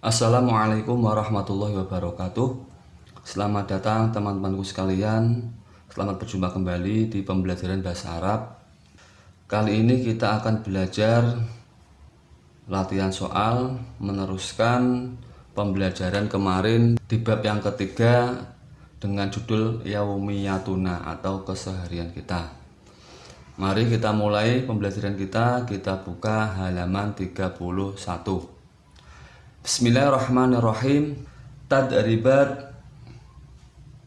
Assalamualaikum warahmatullahi wabarakatuh. Selamat datang teman-temanku sekalian. Selamat berjumpa kembali di pembelajaran bahasa Arab. Kali ini kita akan belajar latihan soal meneruskan pembelajaran kemarin di bab yang ketiga dengan judul Yaumiyatuna atau keseharian kita. Mari kita mulai pembelajaran kita. Kita buka halaman 31. Bismillahirrahmanirrahim.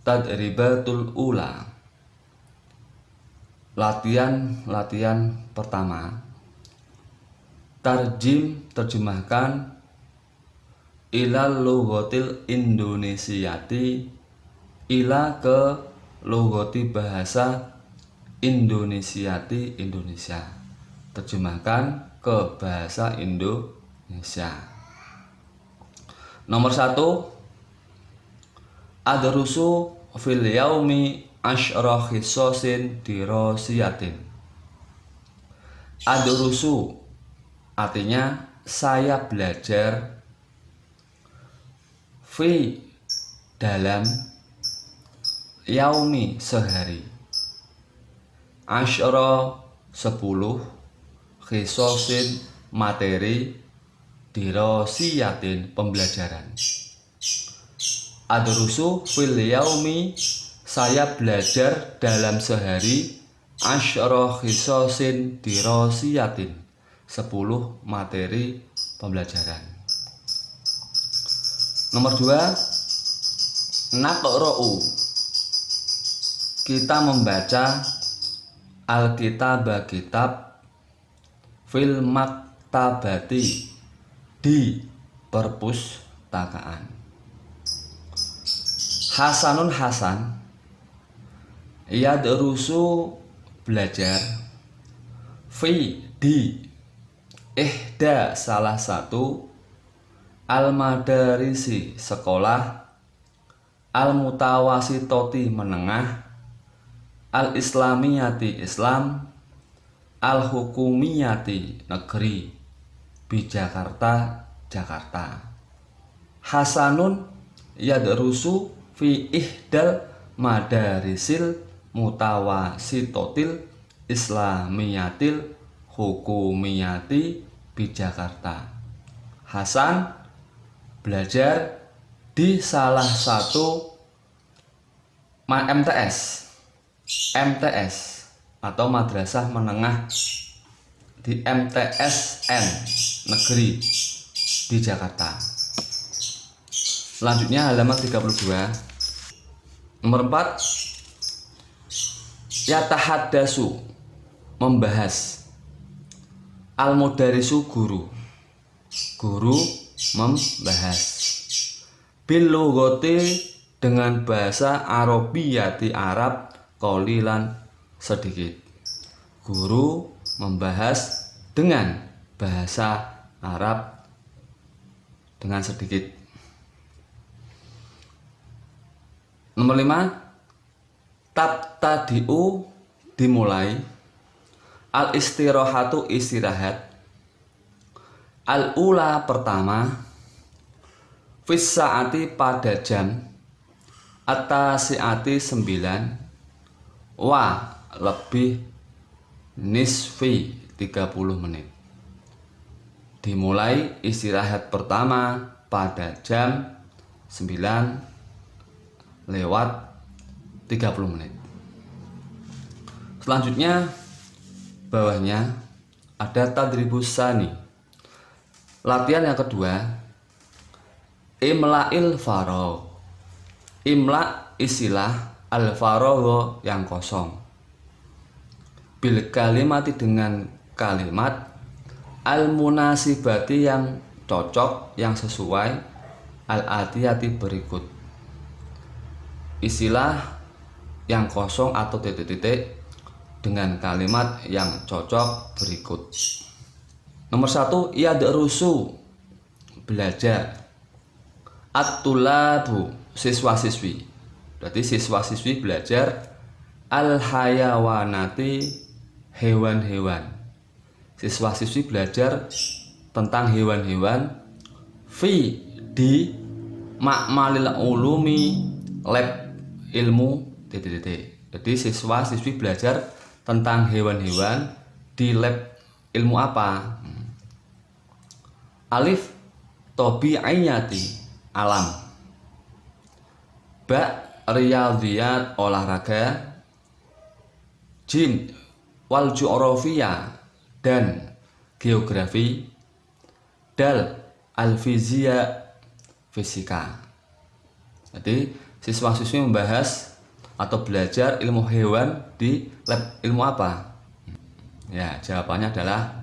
Tadribatul ula. Latihan pertama. Terjemahkan ilal lughatil indonesiati, ila ke lugati bahasa indonesiati, Indonesia. Terjemahkan ke bahasa Indonesia. Nomor 1. Adrusu fil yaumi asyra khisasin dirasiyatin. Adrusu artinya saya belajar, fi dalam, yaumi sehari, asyra 10, khisasin materi, dirasiyatin pembelajaran. Adrusu fil yaumi saya belajar dalam sehari, asyra khisasin dirasiyatin 10 materi pembelajaran. Nomor 2. Naqra'u kita membaca Alkitab kitab fil maktabati di perpustakaan. Hasanun Hasan yadrusu belajar, fi di, ihda salah satu, al-madarisi sekolah, al-mutawasitoti menengah, al-islamiyati Islam, al-hukumiyati negeri, di Jakarta, Jakarta. Hasanun yadrusu fi ihdal madarisil mutawasitotil islamiyatil hukumiyati di Jakarta. Hasan belajar di salah satu MTS atau madrasah menengah di MTSN negeri di Jakarta. Selanjutnya halaman 32. Nomor 4. Yatahaddasu membahas, al-mudarisu guru membahas, bil lughati dengan bahasa Arabiyati Arab, qalilan sedikit. Guru membahas dengan bahasa Arab dengan sedikit. Nomor 5. Tabtadi'u dimulai, al-istirahatu istirahat, al-ula pertama, fis saati pada jam, at-tasi'ati 9, wa lebih, nisfi 30 menit. Dimulai istirahat pertama pada jam 9 lewat 30 menit. Selanjutnya bawahnya ada tadribus sani. Latihan yang kedua, imla'il faragh. Imla istilah, al faragh yang kosong. Bil kalimati dengan kalimat, al munasibati yang cocok, yang sesuai, al atiyati berikut. Istilah yang kosong atau titik-titik dengan kalimat yang cocok berikut. Nomor 1. Yadrusu belajar, at-tulabu siswa-siswi. Berarti siswa-siswi belajar, al-hayawanati hewan-hewan. Siswa-siswi belajar tentang hewan-hewan, fi di Makmalil Ulumi Lab Ilmu titik-titik. Jadi siswa-siswi belajar tentang hewan-hewan di lab ilmu apa? Alif, Tabi'iyati, alam. Ba, Riyadhiyat, olahraga. Jim, wal Ju'rafiyah, dan geografi. Dal, al-fizia, fisika. Jadi siswa-siswi membahas atau belajar ilmu hewan di lab ilmu apa? Ya, jawabannya adalah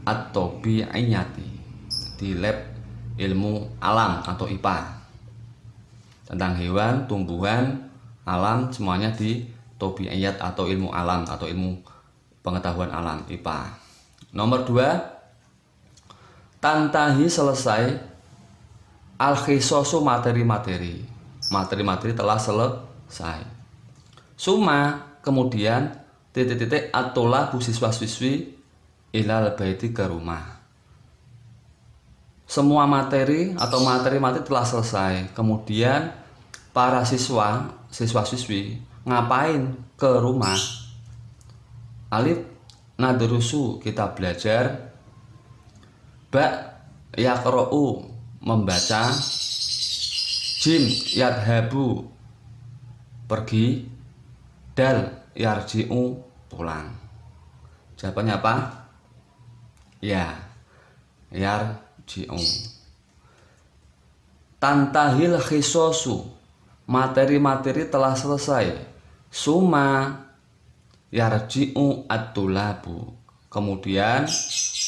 at-tabi'iyati, di lab ilmu alam atau IPA. Tentang hewan, tumbuhan, alam, semuanya di tabi'iyat atau ilmu alam atau ilmu pengetahuan alam IPA. Nomor 2, tantahi selesai al-khisosu materi-materi. Materi-materi telah selesai. Suma kemudian titik-titik atolabu siswa-siswi ilal baiti ke rumah. Semua materi atau materi-materi telah selesai. Kemudian para siswa-siswi ngapain ke rumah? Alif, nadrusu, kita belajar. Ba, yaqra'u, membaca. Jim, yadhabu, pergi. Dal, yarji'u, pulang. Jawabannya apa? Ya, yarji'u. Tantahil khisosu, materi-materi telah selesai. Suma yarji'u at-tulabu, kemudian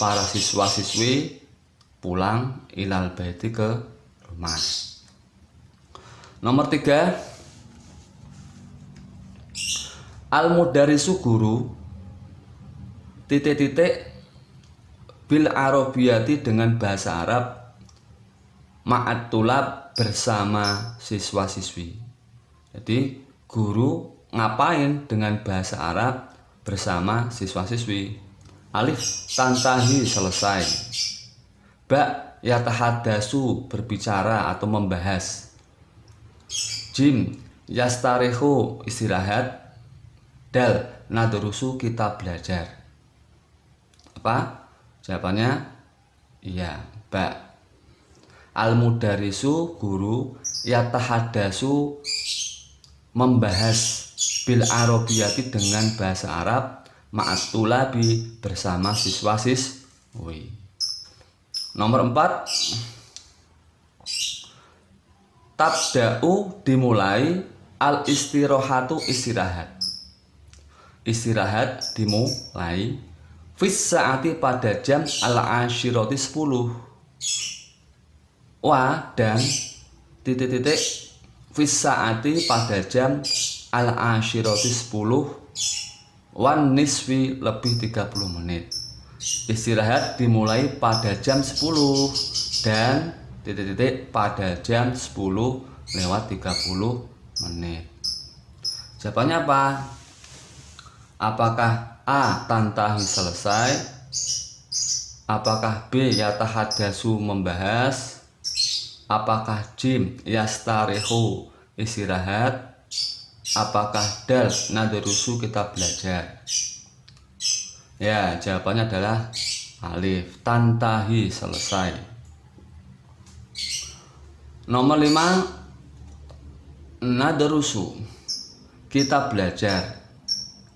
para siswa-siswi pulang ilal baiti, ke rumah. Nomor 3, al-mudarisu, guru, titik-titik bil arabiyati, dengan bahasa Arab, ma'at tulab, bersama siswa-siswi. Jadi guru ngapain dengan bahasa Arab bersama siswa-siswi? Alif, tantahi, selesai. Ba, yatahadasu, berbicara atau membahas. Jim, yastarihu, istirahat. Dal, nadrusu, kita belajar. Apa? Jawabannya iya, ba. Al-mudarisu, guru, yatahadasu, membahas, bil arabiyati, dengan bahasa Arab, ma'at tulabi, bersama siswa-siswi. Nomor 4, tabda'u, dimulai. Al-istirahatu, istirahat. Istirahat dimulai. Fis saati, pada jam. Al-ashirati, 10. Wa, dan titik-titik fis saati, pada jam. Al-ashirati, 10. Wan nisfi, lebih 30 menit. Istirahat dimulai pada jam 10 dan titik-titik pada jam 10 lewat 30 menit. Jawabannya apa? Apakah A, tantahi, selesai? Apakah B, yatahadasu, membahas? Apakah Jim, yastarihu, istirahat? Apakah Dal, nadrusu, kita belajar? Ya, jawabannya adalah alif, tantahi, selesai. Nomor 5, nadrusu, kita belajar.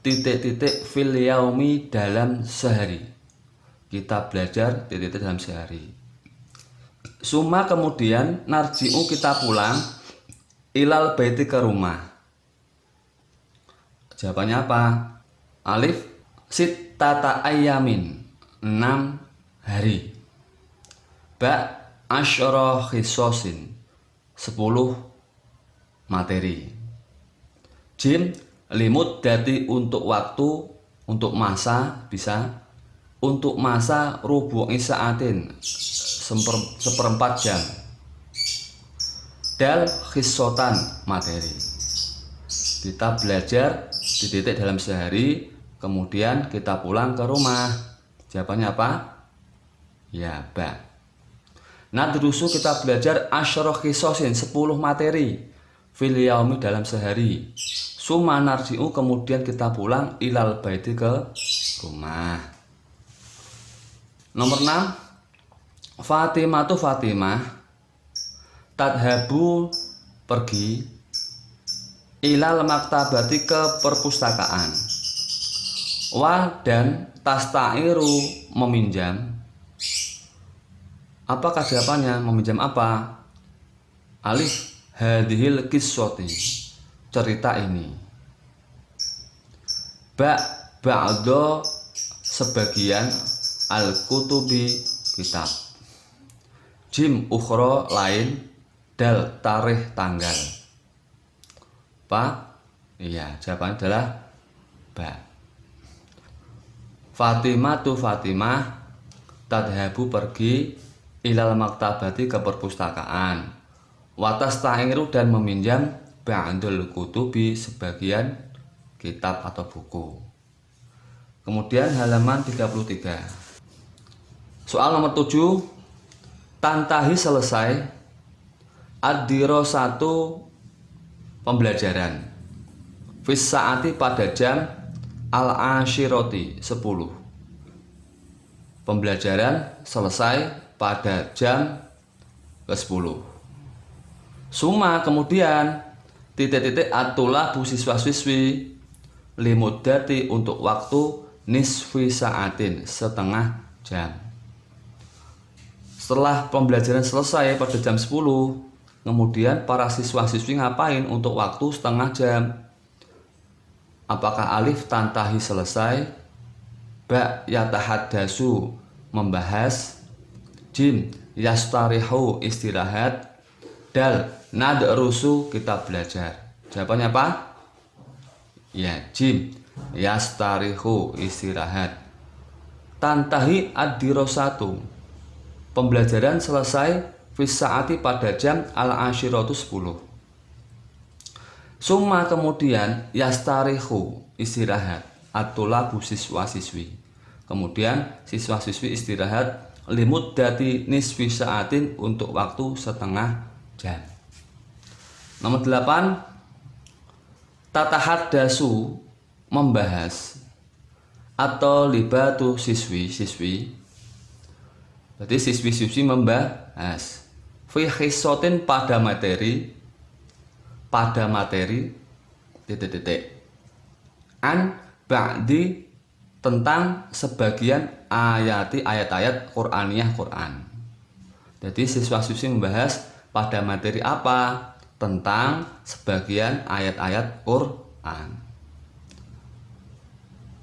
Titik-titik fil yaumi, dalam sehari. Kita belajar titik-titik dalam sehari. Suma kemudian narji'u, kita pulang. Ilal baiti, ke rumah. Jawabannya apa? Alif, sittata ayyamin, 6 hari. Ba, asyara khisosin, 10 materi. Jim, limud dati, untuk waktu, untuk masa, bisa. Untuk masa, rubu'i sa'atin, seperempat jam. Dal, khisotan, materi. Kita belajar titik dalam sehari, kemudian kita pulang ke rumah. Jawabannya apa? Ya, ba. Nadrusu kita belajar asyara qisasin 10 materi fil yaumi dalam sehari. Summa narji'u kemudian kita pulang ilal baiti ke rumah. Nomor 6 Fatimah tadhabu pergi ilal maktabati ke perpustakaan. Wa dan tastairu meminjam. Apakah jawabannya? Meminjam apa? Alif hadhil qissati cerita ini. Ba ba'do sebagian al-kutubi kitab. Jim ukhro lain. Dal tarikh tanggal. Apa? Iya, jawabannya adalah ba. Fatimah tadhabu pergi ilal maktabati ke perpustakaan. Watas ta'iru dan meminjam ba'dul kutubi sebagian kitab atau buku. Kemudian halaman 33. Soal nomor 7. Tantahi selesai ad-dirasatu pembelajaran. Fis saati pada jam al-ashirati 10. Pembelajaran selesai pada jam ke-10. Suma kemudian titik-titik atulabu siswa-siswi limudati untuk waktu nisfi saatin setengah jam. Setelah pembelajaran selesai pada jam 10, kemudian para siswa-siswi ngapain untuk waktu setengah jam? Apakah alif tantahi selesai, ba yatahaddasu membahas, jim yastarihu istirahat, dal nadrusu kita belajar? Jawabannya apa? Ya, jim yastarihu istirahat. Tantahi ad-dirasatu pembelajaran selesai fis saati pada jam al-ashiratu 10. Summa kemudian yastarihu istirahat atulabu siswa-siswi. Kemudian siswa-siswi istirahat limuddati nisfi saatin untuk waktu setengah jam. Nomor 8 tatahaddasu membahas atau libatu siswi-siswi. Jadi siswi-siswi membahas fi hissatin pada materi titik-titik an ba'di tentang sebagian ayat-ayat Qur'aniyah Qur'an. Jadi siswa-siswi membahas pada materi apa? Tentang sebagian ayat-ayat Qur'an.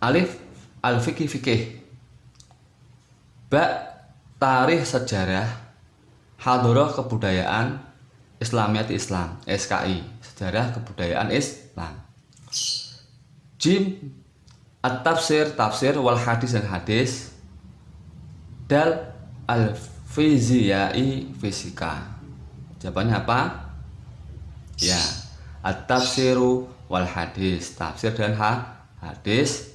Alif al-fikih. Ba tarikh sejarah, hadroh kebudayaan, Islamiyat Islam, SKI, sejarah kebudayaan Islam. Jim at-tafsir, tafsir wal hadis dan hadis. Dal al-fiziyai, fisika. Jawabannya apa? Ya, at-tafsiru wal hadis, tafsir dan hadis.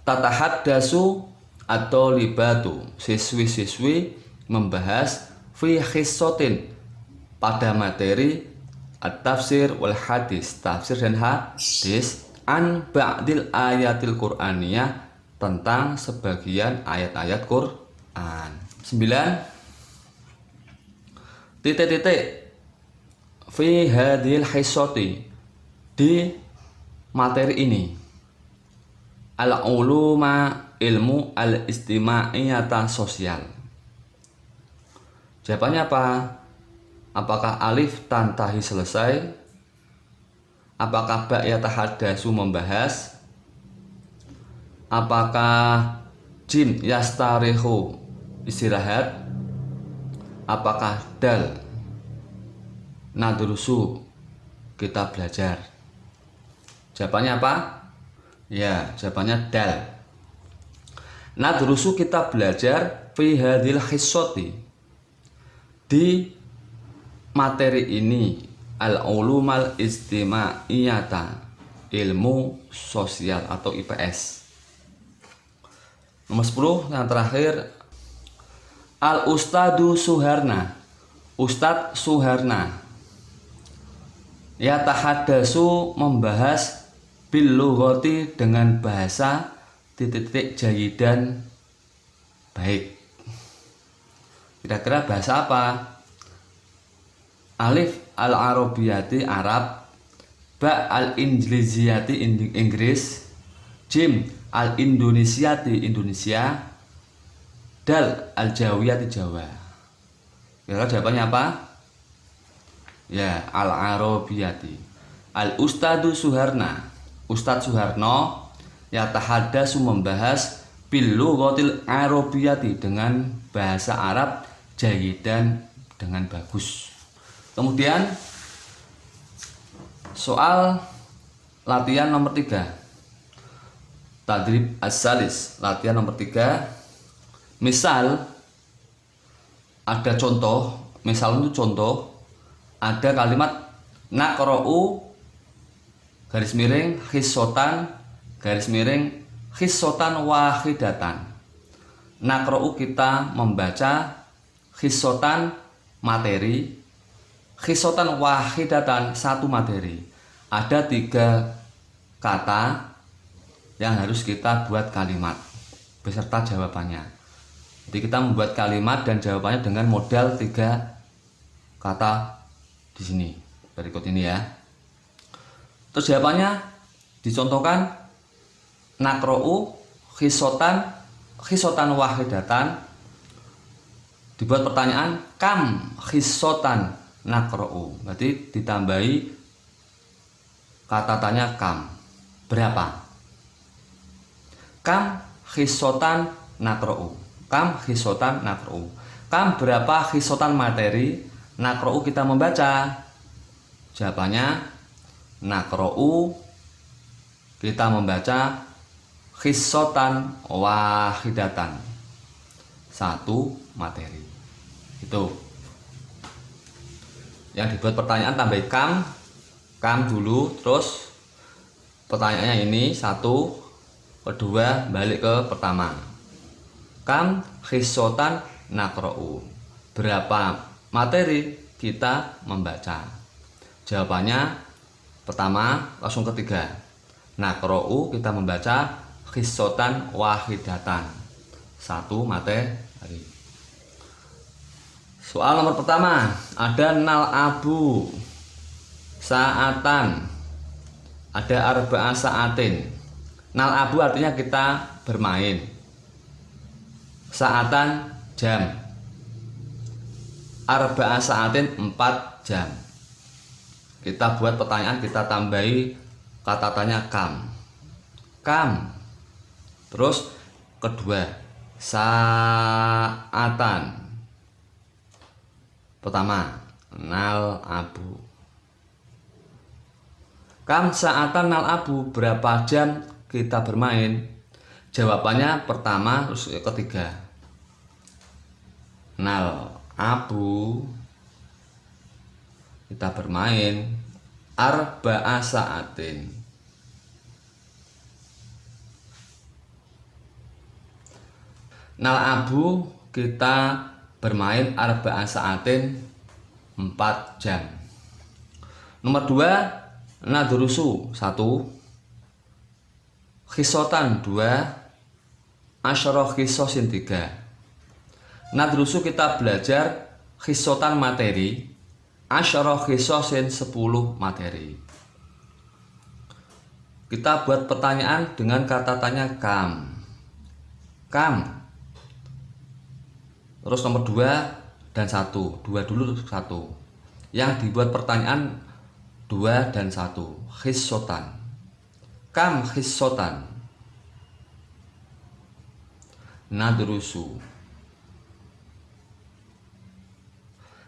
Tatahaddasu atau libatu, siswi-siswi membahas fi hissatin pada materi at-tafsir wal hadis, tafsir dan hadis, an ba'dil ayatil Qur'aniyah tentang sebagian ayat-ayat Qur'an. 9 titik-titik fi hadhil hissati di materi ini al-uluma ilmu al-istima'iyata sosial. Jawabannya apa? Apakah alif tantahi selesai? Apakah ba yatahaddasu membahas? Apakah jim yastarihu istirahat? Apakah dal nadrusu kita belajar? Jawabannya apa? Ya, jawabannya dal. Nadrusu kita belajar fi hadhil hissati di materi ini al-ulumal istima'iyata ilmu sosial atau IPS. Nomor 10 yang terakhir Al Ustadu Suharna. Ustadz Suharna. Yatahaddasu membahas bil lughati dengan bahasa titik-titik jayidan baik. Kira-kira bahasa apa? Alif al-arabiyati Arab, ba al-injiliziyati Inggris, jim al-indonesiati Indonesia, dal al-jawiyati Jawa. Kira-kira jawabannya apa? Ya, al-arabiyati. Al-Ustadu Suharna. Ustadz Suharno yatahaddasu membahas bil lughatil arabiyati dengan bahasa Arab jayidan dengan bagus. Kemudian soal latihan nomor 3. Tadrib as-salis, latihan nomor 3. Misal ada contoh, misal itu contoh, ada kalimat naqra'u garis miring hissotan garis miring hissotan wahidatan. Naqra'u kita membaca, hissotan materi, hissotan wahidatan satu materi. Ada 3 kata yang harus kita buat kalimat beserta jawabannya. Jadi kita membuat kalimat dan jawabannya dengan modal 3 kata di sini, berikut ini ya. Terus jawabannya dicontohkan naqra'u khisotan wahidatan. Dibuat pertanyaan kam khisotan naqra'u. Berarti ditambahi kata tanya kam. Berapa? Kam khisotan naqra'u. Kam khisotan naqra'u. Kam berapa khisotan materi? Naqra'u kita membaca. Jawabannya naqra'u kita membaca khisotan wahidatan, satu materi. Itu yang dibuat pertanyaan, tambah kam dulu, terus pertanyaannya ini satu, kedua balik ke pertama. Kam khisotan naqra'u, berapa materi kita membaca? Jawabannya pertama langsung ketiga, naqra'u kita membaca khisotan wahidatan, satu materi. Soal nomor pertama, ada nal'abu sa'atan, ada arba'a sa'atin. Nal'abu artinya kita bermain, sa'atan jam, arba'a sa'atin 4 jam. Kita buat pertanyaan, kita tambahi kata tanya kam, terus kedua sa'atan, pertama nal abu. Kam sa'atan nal abu, berapa jam kita bermain? Jawabannya pertama terus ketiga, nal abu kita bermain arba'a sa'atin. Nal abu kita bermain arba'a sa'atin 4 jam. Nomor 2, nadrusu 1, khisotan 2, asyara khisosin 3. Nadrusu kita belajar, khisotan materi, asyara khisosin 10 materi. Kita buat pertanyaan dengan kata tanya kam. Terus nomor 2 dan 1, 2 dulu 1. Yang dibuat pertanyaan 2 dan 1, khisotan. Kam khisotan nadrusu.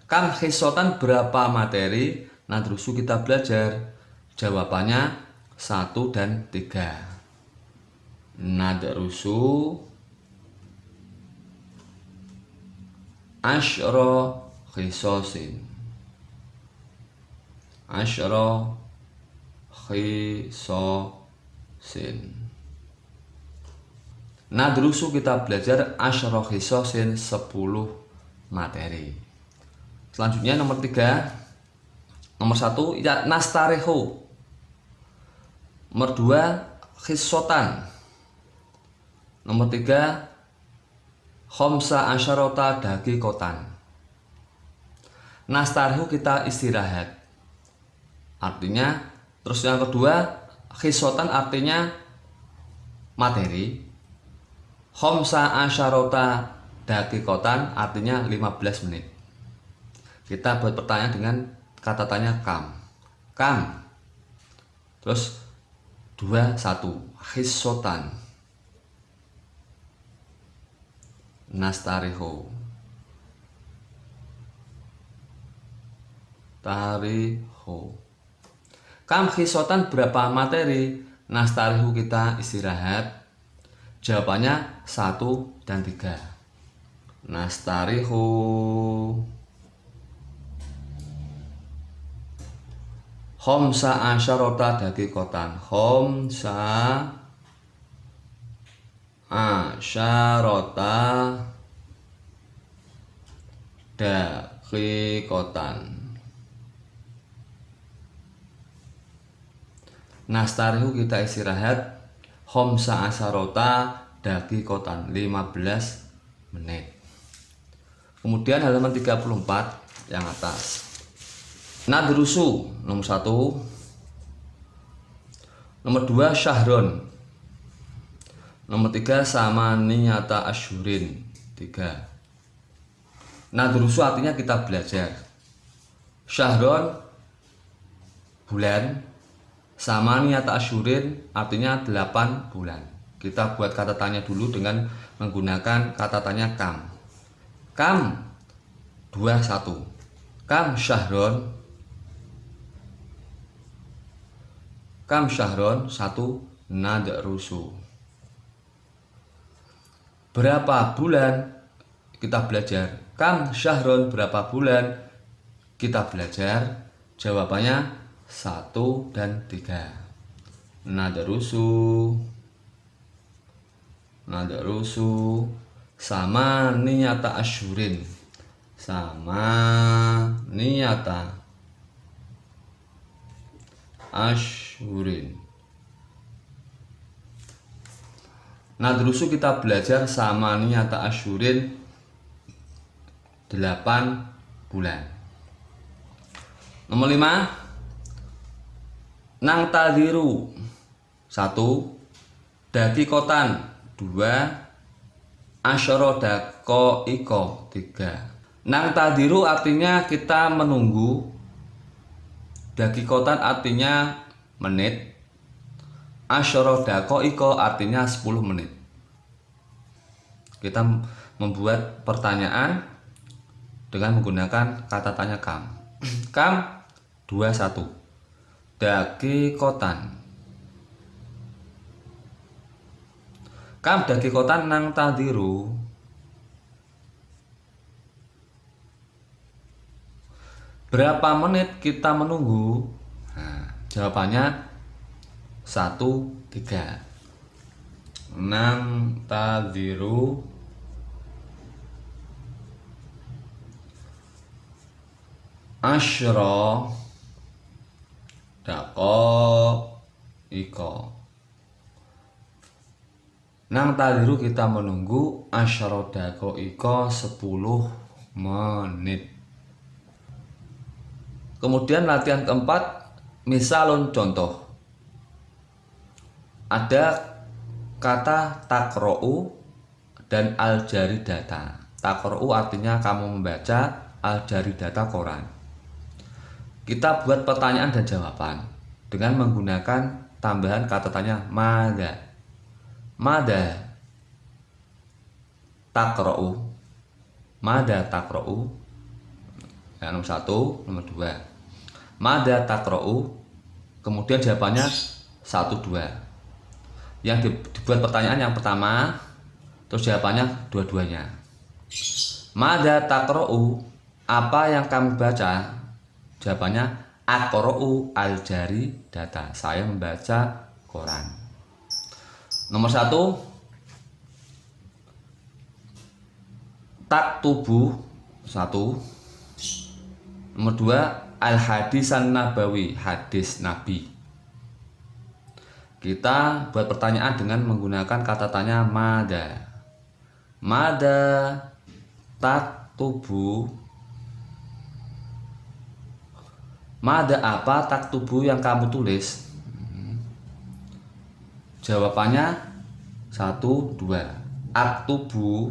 Kam khisotan berapa materi nadrusu kita belajar? Jawabannya 1 dan 3. Nadrusu asyra khisosin. Asyra khisosin. Nadrusu kita belajar asyara khisosin 10 materi. Selanjutnya nomor 3. Nomor 1 ya nastareho. Nomor 2 khisotan. Nomor 3 khamsa asyarota daqiqatan. Nastareho kita istirahat. Artinya terus yang kedua khisotan artinya materi. Khamsa asyarota daqiqatan artinya 15 menit. Kita buat pertanyaan dengan kata tanya kam. Kam. Terus 2 1 khisotan. Nastareho. Tariho. Kam khisotan berapa materi? Nastareho kita istirahat. Jawabannya 1 dan 3. Nastareho. Khamsa asyarota daqiqatan. Khamsa asyarota daqiqatan. Nastareho kita istirahat. Khamsa asyarota daqiqatan 15 menit. Kemudian halaman 34 yang atas. Nadrusu nomor 1. Nomor 2 syahron. Nomor 3 samaniyata asyurin 3. Nadrusu artinya kita belajar. Syahron bulan. Samaniyata asyurin artinya 8 bulan. Kita buat kata tanya dulu dengan menggunakan kata tanya kam. Kam 2 1. Kam syahron. Kam syahron 1 nadrusu. Berapa bulan kita belajar? Kam syahron berapa bulan kita belajar? Jawabannya 1 dan 3. Nadrusu. Nadrusu sama niyata asyurin. Sama niyata asyurin. Nadrusu kita belajar sama niyata asyurin 8 bulan. Nomor 5 nang tadiru 1 daqiqatan 2 asyara daqaiqa 3. Nang tadiru artinya kita menunggu. Daqiqatan artinya menit. Asyara daqaiqa artinya 10 menit. Kita membuat pertanyaan dengan menggunakan kata tanya kam. Kam 2 1 daqiqatan. Kam daqiqatan nang tadiru. Berapa menit kita menunggu? Nah, jawabannya 1 3. Nang tadiru asyra daqaiqa. Nang tadiru kita menunggu asyara daqaiqa 10 menit. Kemudian latihan keempat, misalun contoh. Ada kata takra'u dan al-jaridata. Takra'u artinya kamu membaca, al-jaridata koran. Kita buat pertanyaan dan jawaban dengan menggunakan tambahan kata tanya mada. Mada takra'u. Mada takra'u. Ya, nomor 1, nomor 2. Mada takra'u. Kemudian jawabannya 1 2. Yang dibuat pertanyaan yang pertama, terus jawabannya dua-duanya. Mada takra'u, apa yang kamu baca? Jawabannya aqra'u al-jaridata. Saya membaca koran. Nomor 1, tak tubuh satu. Nomor 2 al hadisan nabawi, hadis nabi. Kita buat pertanyaan dengan menggunakan kata tanya mada. Mada tak tubuh. Mada apa tak tubuh yang kamu tulis? Jawabannya 1, 2. Aktubu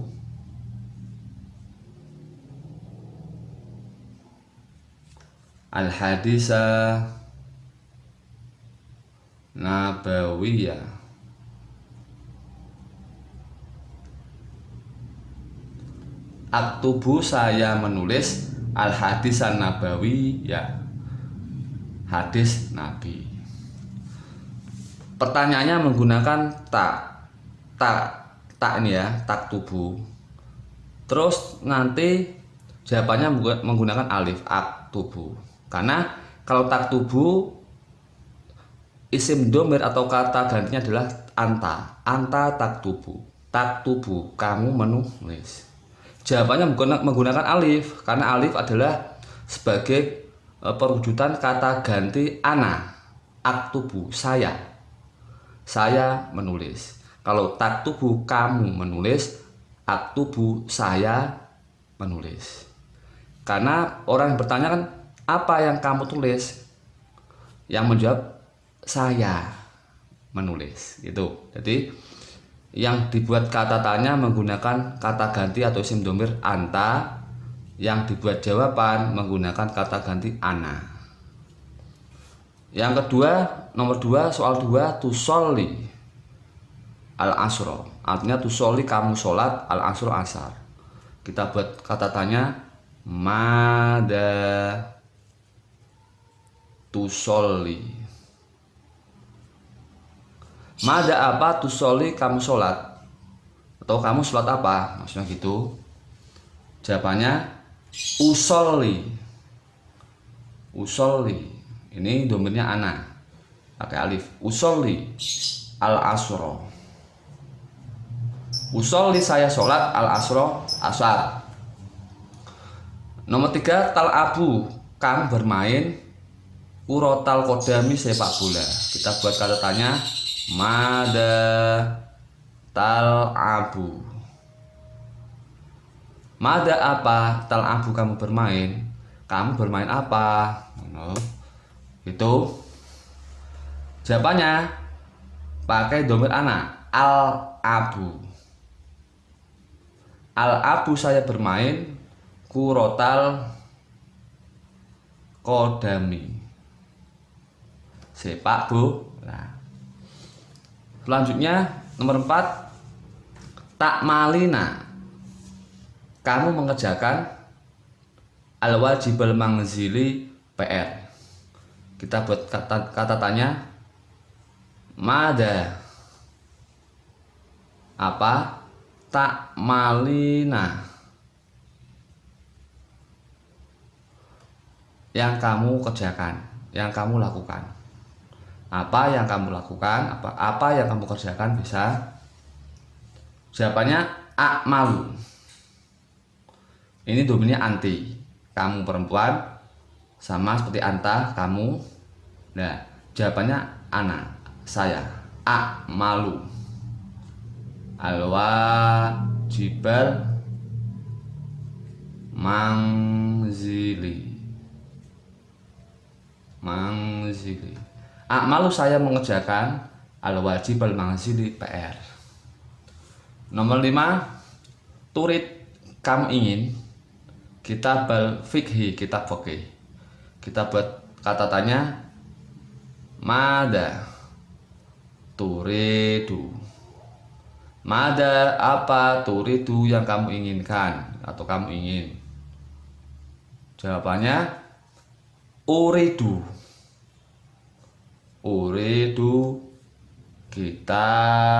al hadisa nabawiyah. Aktubu saya menulis al hadisan nabawi, ya, hadis nabi. Pertanyaannya menggunakan tak ini ya, tak tubuh. Terus nanti jawabannya menggunakan alif, aktubu. Karena kalau tak tubuh isim domir atau kata gantinya adalah anta tak tubuh kamu menulis. Jawabannya menggunakan alif karena alif adalah sebagai perwujudan kata ganti ana. Aktubu saya menulis. Kalau tak tubuh kamu menulis, aktubu saya menulis. Karena orang yang bertanya kan, apa yang kamu tulis? Yang menjawab saya menulis gitu. Jadi yang dibuat kata tanya menggunakan kata ganti atau isim domir anta, yang dibuat jawaban menggunakan kata ganti ana. Yang kedua, nomor 2, soal 2, tusolli al asro, artinya tusolli kamu sholat al asro asar. Kita buat kata tanya mada tusolli. Mada apa tusolli kamu sholat, atau kamu sholat apa, maksudnya gitu. Jawabannya usolli. Ini domirnya ana pakai alif. Usolli al asro. Usolli saya sholat al asro asar. Nomor 3 talabu kamu bermain urotal kodami sepak bola. Kita buat kata tanya mada talabu. Mada apa talabu kamu bermain? Kamu bermain apa? Itu jawabannya pakai domir ana al abu. Al abu saya bermain kurotal kodami sepak bola. Selanjutnya nomor 4 tak malina kamu mengerjakan al wajibal manzili PR. Kita buat kata tanya mada apa tak malina yang kamu kerjakan, yang kamu lakukan. Apa yang kamu lakukan, apa yang kamu kerjakan, bisa. Jawabannya akmalu. Ini dominnya anti. Kamu perempuan sama seperti anta, kamu. Nah, jawabannya ana, saya. Akmalu al-wajibal manzili. Akmalu saya mengerjakan al-wajibal manzili PR. Nomor 5 turid kamu ingin kitabal fikhi, kitab fikih. Kita buat kata tanya mada turidu. Mada apa turidu yang kamu inginkan atau kamu ingin? Jawabannya uridu. Kitabal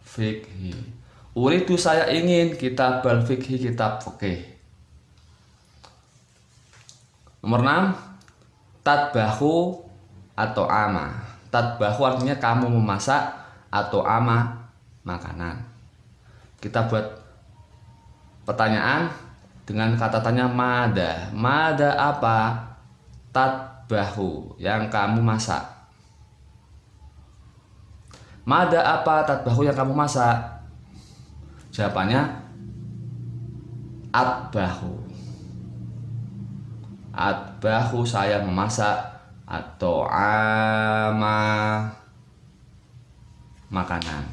fikhi. Uridu saya ingin kitabal fikhi, kitab fikih. Nomor 6 tatbahu atau ama. Tatbahu artinya kamu memasak, atau ama makanan. Kita buat pertanyaan dengan kata tanya mada. Mada apa? Tatbahu, yang kamu masak. Mada apa tatbahu yang kamu masak? Jawabannya atbahu. Atbahu, saya memasak, atau ama makanan.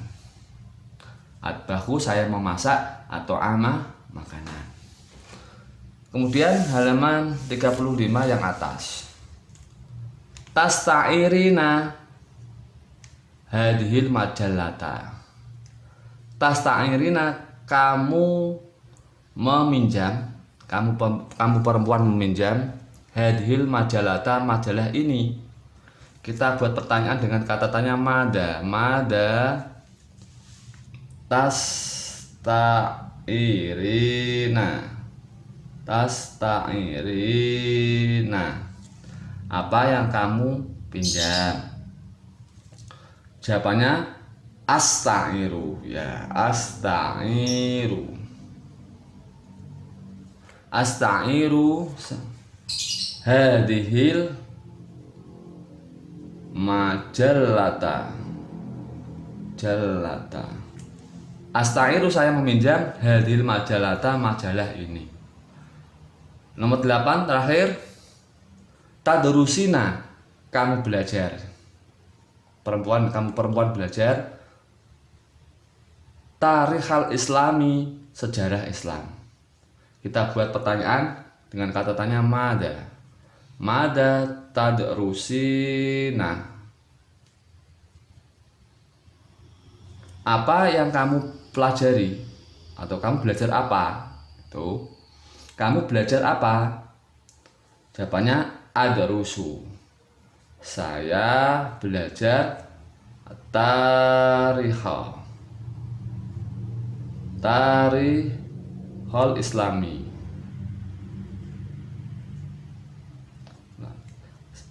Atbahu, saya memasak, atau ama makanan. Kemudian halaman 35 yang atas. Tasta'irina hadhil majallata. Tasta'irina, kamu meminjam, kamu perempuan meminjam hadhil majalata, majalah ini. Kita buat pertanyaan dengan kata tanya mada. Mada tasta'irina. Tasta'irina, apa yang kamu pinjam? Jawabannya asta'iru, ya, asta'iru. Asta'iru hadhil majallata. Jalata. Asta'iru, saya meminjam hadhil majalata, majalah ini. Nomor 8 terakhir. Tadrusina, kamu belajar. Kamu perempuan belajar tarikhal islami, sejarah Islam. Kita buat pertanyaan dengan kata tanya mada. Mada tadrusina, apa yang kamu pelajari, atau kamu belajar apa? Itu kamu belajar apa? Jawabannya adrusu, saya belajar tarikhal islami.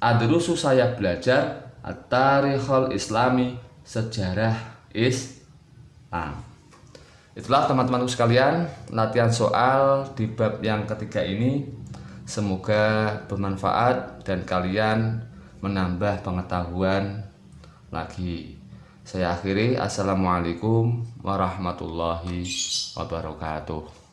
Adrusu, saya belajar tarikhal islami, sejarah Islam. Itulah teman-temanku sekalian, latihan soal di bab yang ketiga ini. Semoga bermanfaat dan kalian menambah pengetahuan lagi. Saya akhiri, assalamualaikum warahmatullahi wabarakatuh.